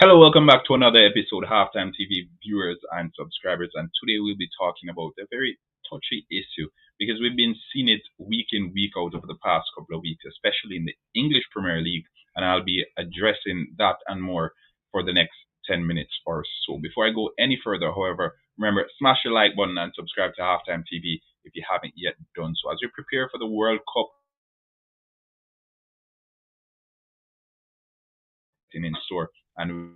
Hello, welcome back to another episode, Halftime TV viewers and subscribers. And today we'll be talking about a very touchy issue because we've been seeing it week in, week out over the past couple of weeks, especially in the English Premier League. And I'll be addressing that and more for the next 10 minutes or so. Before I go any further, however, remember, smash the like button and subscribe to Halftime TV if you haven't yet done so. As we prepare for the World Cup in store, and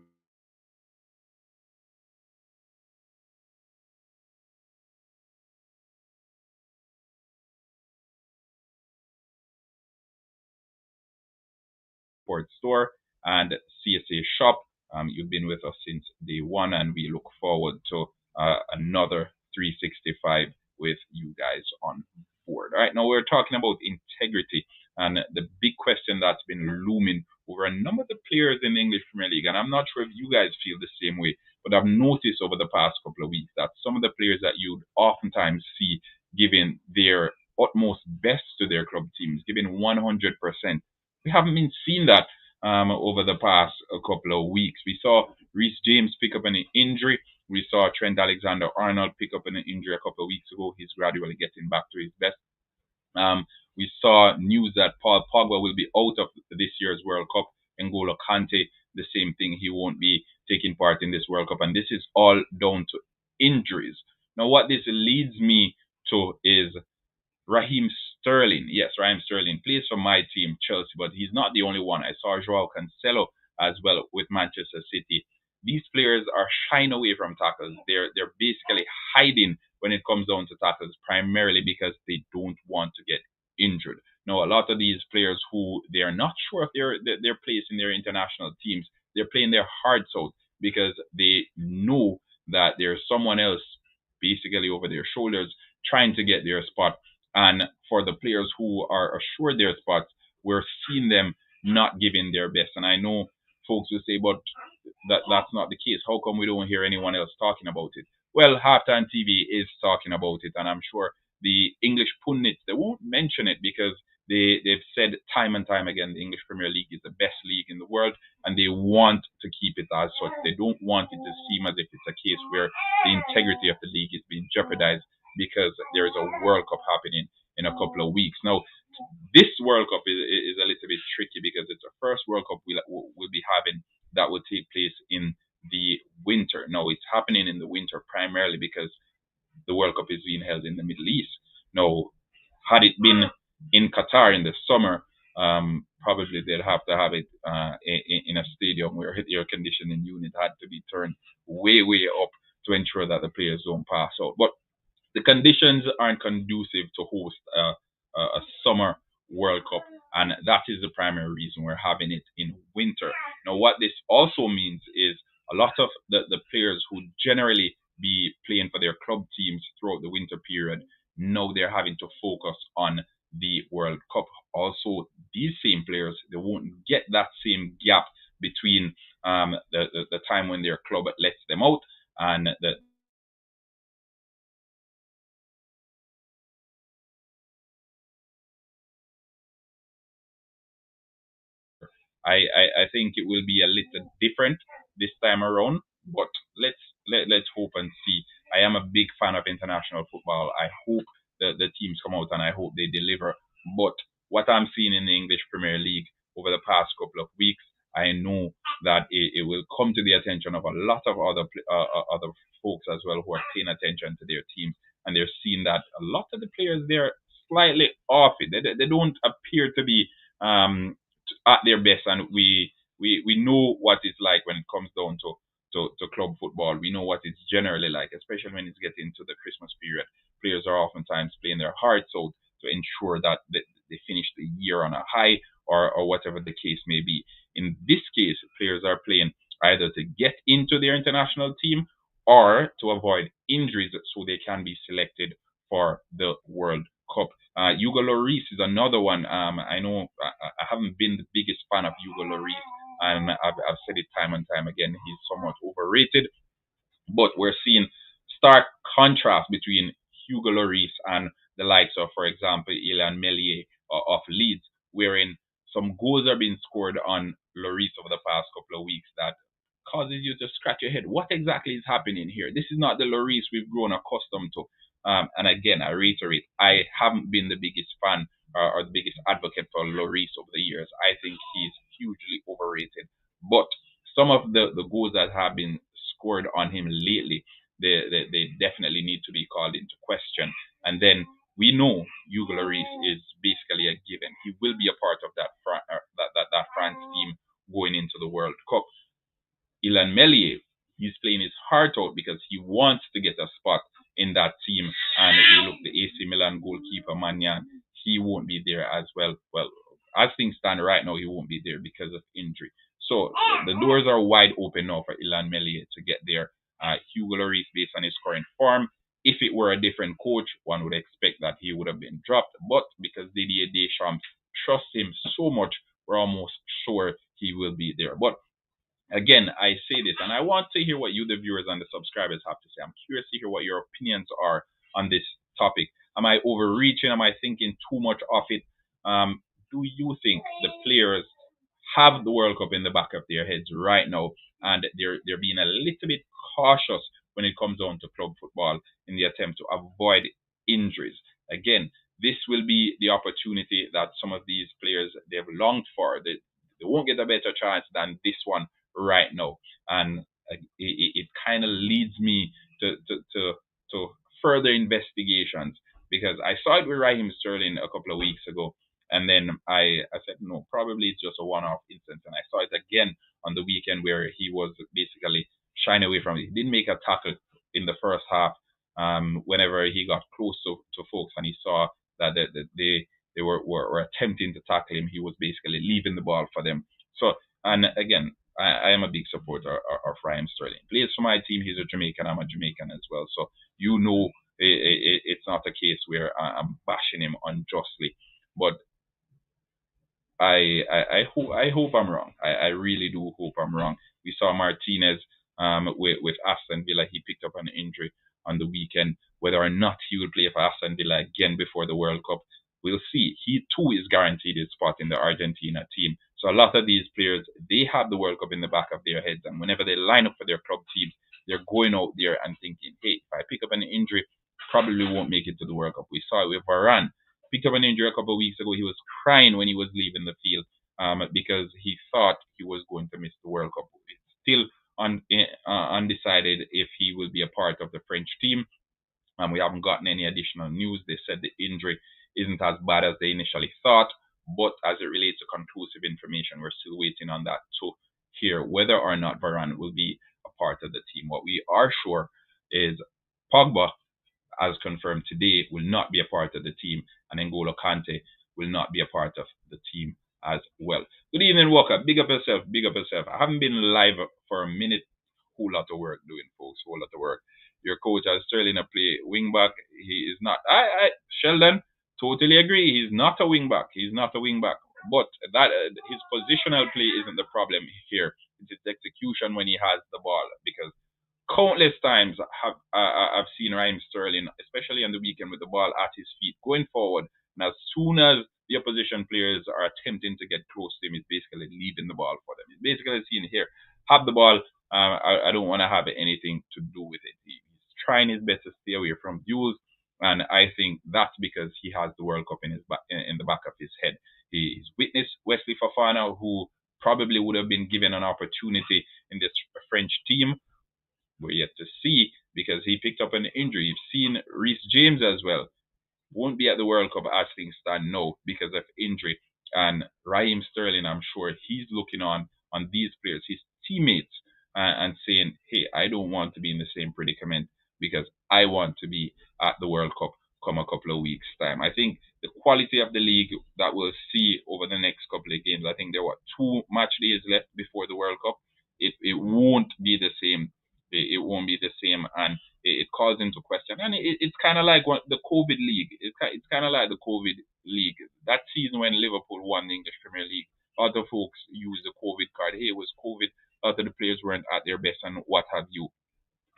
Sport Store and CSA Shop. You've been with us since day one, and we look forward to another 365 with you guys on board. All right, now we're talking about integrity and the big question that's been looming over a number of the players in the English Premier League. And I'm not sure if you guys feel the same way, but I've noticed over the past couple of weeks that some of the players that you'd oftentimes see giving their utmost best to their club teams, giving 100%. We haven't been seeing that over the past couple of weeks. We saw Reece James pick up an injury. We saw Trent Alexander-Arnold pick up an injury a couple of weeks ago. He's gradually getting back to his best. We saw news that Paul Pogba will be out of this year's World Cup. N'Golo Kante, the same thing. He won't be taking part in this World Cup. And this is all down to injuries. Now, what this leads me to is Raheem Sterling. Yes, Raheem Sterling plays for my team, Chelsea, but he's not the only one. I saw Joao Cancelo as well with Manchester City. These players are shying away from tackles. They're basically hiding when it comes down to tackles, primarily because they don't want to get injured. Now, a lot of these players who they are not sure if they're placed in their international teams, they're playing their hearts out because they know that there's someone else basically over their shoulders trying to get their spot. And for the players who are assured their spots, we're seeing them not giving their best. And I know folks will say, but that's not the case. How come we don't hear anyone else talking about it? Well, Halftime TV is talking about it, and I'm sure the English pundits, they won't mention it because they've said time and time again the English Premier League is the best league in the world, and they want to keep it as such. They don't want it to seem as if it's a case where the integrity of the league is being jeopardized because there is a World Cup happening in a couple of weeks. Now, this World Cup is a little bit tricky because it's the first World Cup we'll be having that will take place in the winter. Now, it's happening in the winter primarily because the World Cup is being held in the Middle East. Now, had it been in Qatar in the summer, probably they'd have to have it in a stadium where the air conditioning unit had to be turned way, way up to ensure that the players don't pass out. But the conditions aren't conducive to host a summer World Cup, and that is the primary reason we're having it in winter. Now, what this also means is a lot of the players who generally be playing for their club teams throughout the winter period, now they're having to focus on the World Cup. Also, these same players, they won't get that same gap between the time when their club lets them out and the I think it will be a little different this time around, but let's hope and see. I am a big fan of international football. I hope the teams come out and I hope they deliver. But what I'm seeing in the English Premier League over the past couple of weeks, I know that it will come to the attention of a lot of other folks as well who are paying attention to their teams, and they're seeing that a lot of the players they're slightly off it. They don't appear to be at their best, and we know what it's like when it comes down to club football. We know what it's generally like, especially when it's getting to the Christmas period. Players are oftentimes playing their hearts out to ensure that they finish the year on a high or whatever the case may be. In this case, players are playing either to get into their international team or to avoid injuries so they can be selected for the World Cup. Hugo Lloris is another one. I know I haven't been the biggest fan of Hugo Lloris, and I've said it time and time again. He's somewhat overrated, but we're seeing stark contrast between Hugo Lloris and the likes of, for example, Ilan Melier of Leeds, wherein some goals are being scored on Lloris over the past couple of weeks that causes you to scratch your head. What exactly is happening here? This is not the Lloris we've grown accustomed to. And again, I reiterate, I haven't been the biggest fan or the biggest advocate for Lloris over the years. I think he's hugely overrated. But some of the goals that have been scored on him lately, they definitely need to be called into question. And then we know Hugo Lloris is basically a given. He will be a part of that France team going into the World Cup. Ilan Meslier, he's playing his heart out because he wants to get a spot in that team. And you look, the AC Milan goalkeeper Magnan, he won't be there as well. Well, as things stand right now, he won't be there because of injury. So the doors are wide open now for Ilan Meslier to get there. Hugo Lloris, based on his current form, if it were a different coach, one would expect that he would have been dropped. But because Didier Deschamps trusts him so much, we're almost sure he will be there. But again, I say this, and I want to hear what you, the viewers and the subscribers, have to say. I'm curious to hear what your opinions are on this topic. Am I overreaching? Am I thinking too much of it? Do you think the players have the World Cup in the back of their heads right now, and they're being a little bit cautious when it comes down to club football in the attempt to avoid injuries? Again, this will be the opportunity that some of these players they've longed for. They won't get a better chance than this one right now, and it kind of leads me to further investigations, because I saw it with Raheem Sterling a couple of weeks ago, and then I said no, probably it's just a one-off instance, and I saw it again on the weekend where he was basically shying away from it. He didn't make a tackle in the first half. Whenever he got close to folks and he saw that they were attempting to tackle him, he was basically leaving the ball for them. So, and again, I am a big supporter of Raheem Sterling. He plays for my team. He's a Jamaican. I'm a Jamaican as well. So you know, it's not a case where I'm bashing him unjustly. But I hope I'm wrong. I really do hope I'm wrong. We saw Martinez with Aston Villa. He picked up an injury on the weekend. Whether or not he will play for Aston Villa again before the World Cup, we'll see. He too is guaranteed his spot in the Argentina team. So a lot of these players, they have the World Cup in the back of their heads, and whenever they line up for their club teams, they're going out there and thinking, hey, if I pick up an injury, probably won't make it to the World Cup. We saw it with Varane. Picked up an injury a couple of weeks ago. He was crying when he was leaving the field because he thought he was going to miss the World Cup. It's still undecided if he will be a part of the French team. We haven't gotten any additional news. They said the injury isn't as bad as they initially thought, but as it relates to conclusive information, we're still waiting on that to hear whether or not Varane will be a part of the team. What we are sure is Pogba, as confirmed today, will not be a part of the team, and N'Golo Kante will not be a part of the team as well. Good evening, Walker. Big up yourself. Big up yourself. I haven't been live for a minute. Whole lot of work doing, folks. Whole lot of work. Your coach has Sterling a play wing back. He is not. Sheldon, totally agree. He's not a wing back. He's not a wing back. But that his positional play isn't the problem here. It's his execution when he has the ball, because countless times I've seen Raheem Sterling, especially on the weekend, with the ball at his feet, going forward, and as soon as the opposition players are attempting to get close to him, he's basically leaving the ball for them. He's basically seeing here, have the ball. I don't want to have anything to do with it. He's trying his best to stay away from duels, and I think that's because he has the World Cup in in the back of his head. He's witnessed Wesley Fofana, who probably would have been given an opportunity in this French team. We're yet to see, because he picked up an injury. You've seen Reece James as well. Won't be at the World Cup as things stand now because of injury. And Raheem Sterling, I'm sure he's looking on these players, his teammates, and saying, hey, I don't want to be in the same predicament, because I want to be at the World Cup come a couple of weeks' time. I think the quality of the league that we'll see over the next couple of games, I think there were 2 match days left before the World Cup. It won't be the same. It won't be the same, and it calls into question. And it's kind of like the COVID league. It's kind of like the COVID league. That season when Liverpool won the English Premier League, other folks used the COVID card. Hey, it was COVID. Other the players weren't at their best and what have you.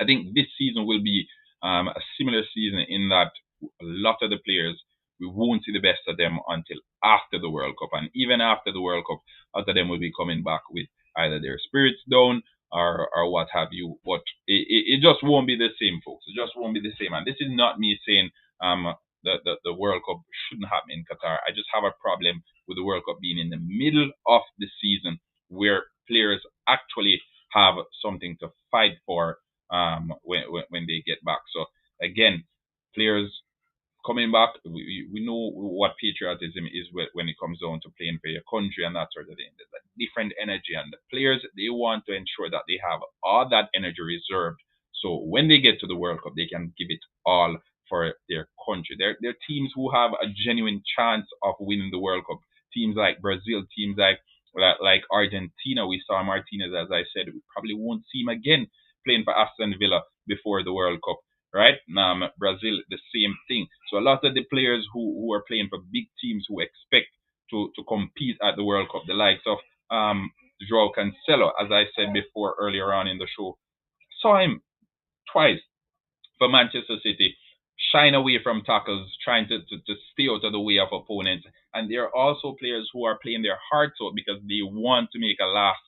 I think this season will be a similar season in that a lot of the players, we won't see the best of them until after the World Cup. And even after the World Cup, a lot of them will be coming back with either their spirits down, or what have you. But it just won't be the same, folks. It just won't be the same. And this is not me saying the World Cup shouldn't happen in Qatar. I just have a problem with the World Cup being in the middle of the season where players actually have something to fight for when they get back. So again, players coming back, we know what patriotism is when it comes down to playing for your country and that sort of thing. There's a different energy, and the players, they want to ensure that they have all that energy reserved. So when they get to the World Cup, they can give it all for their country. They're teams who have a genuine chance of winning the World Cup. Teams like Brazil, teams like Argentina. We saw Martinez, as I said. We probably won't see him again playing for Aston Villa before the World Cup, right? Brazil, the same thing. So a lot of the players who are playing for big teams who expect to compete at the World Cup, the likes of Joao Cancelo, as I said before earlier on in the show, saw him twice for Manchester City, shying away from tackles, trying to stay out of the way of opponents. And there are also players who are playing their hearts out because they want to make a last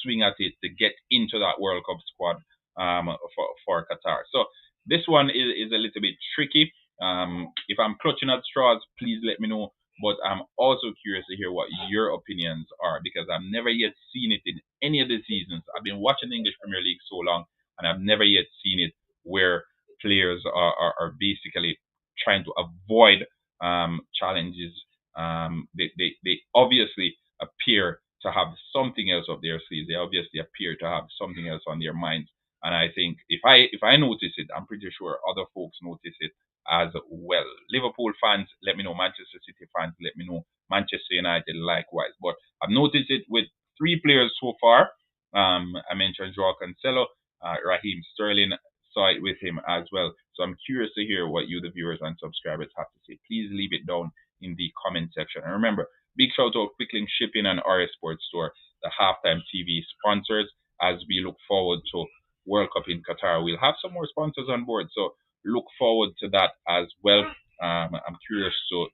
swing at it to get into that World Cup squad for Qatar. So this one is a little bit tricky. If I'm clutching at straws, please let me know. But I'm also curious to hear what your opinions are because I've never yet seen it in any of the seasons. I've been watching the English Premier League so long, and I've never yet seen it where players are basically trying to avoid challenges. They obviously appear to have something else up their sleeves. They obviously appear to have something else on their minds. And I think if I notice it, I'm pretty sure other folks notice it as well. Liverpool fans, let me know. Manchester City fans, let me know. Manchester United, likewise. But I've noticed it with three players so far. I mentioned Joao Cancelo, Raheem Sterling, saw it with him as well. So I'm curious to hear what you, the viewers and subscribers, have to say. Please leave it down in the comment section. And remember, big shout out Quicklink Shipping and RS Sports Store, the Halftime TV sponsors, as we look forward to World Cup in Qatar. We'll have some more sponsors on board, so look forward to that as well. I'm curious to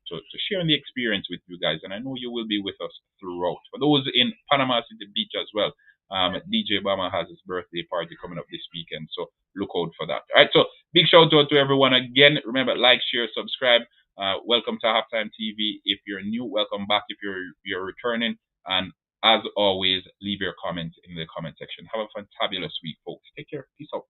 share the experience with you guys, and I know you will be with us throughout. For those in Panama City Beach as well, DJ Obama has his birthday party coming up this weekend, so look out for that. All right, so big shout out to everyone again. Remember, like, share, subscribe. Welcome to Halftime TV. If you're new, welcome back. If you're returning, and as always, leave your comments in the comment section. Have a fantabulous week, folks. Take care. Peace out.